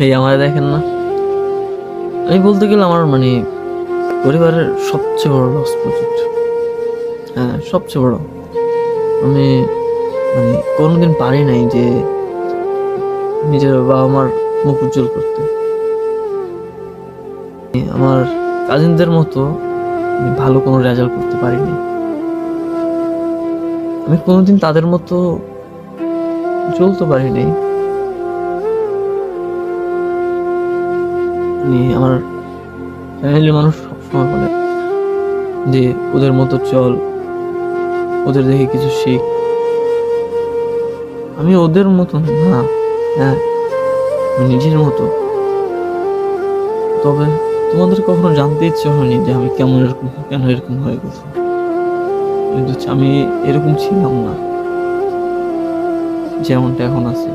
এই আমার দেখেন না, আমি বলতে গেলে আমার মানে পরিবারের সবচেয়ে বড় লস প্রজেক্ট। হ্যাঁ, সবচেয়ে বড়। আমি মানে কোনোদিন পারি নাই যে নিজের বাবা মার মুখ উজ্জ্বল করতে। আমার কাজিনদের মতো আমি ভালো কোনো রেজাল্ট করতে পারিনি। আমি কোনোদিন তাদের মতো চলতে পারিনি। মানে আমার ফ্যামিলির মানুষ সবসময় বলে যে ওদের মতো চল, ওদের দেখে কিছু শিখ। আমি ওদের মতো না, হ্যাঁ আমি নিজের মতো। তবে তোমাদের কখনো জানতে ইচ্ছে হয়নি যে আমি কেমন, এরকম কেন এরকম হয়ে গেছি। কিন্তু আমি এরকম ছিলাম না যেমনটা এখন আছে।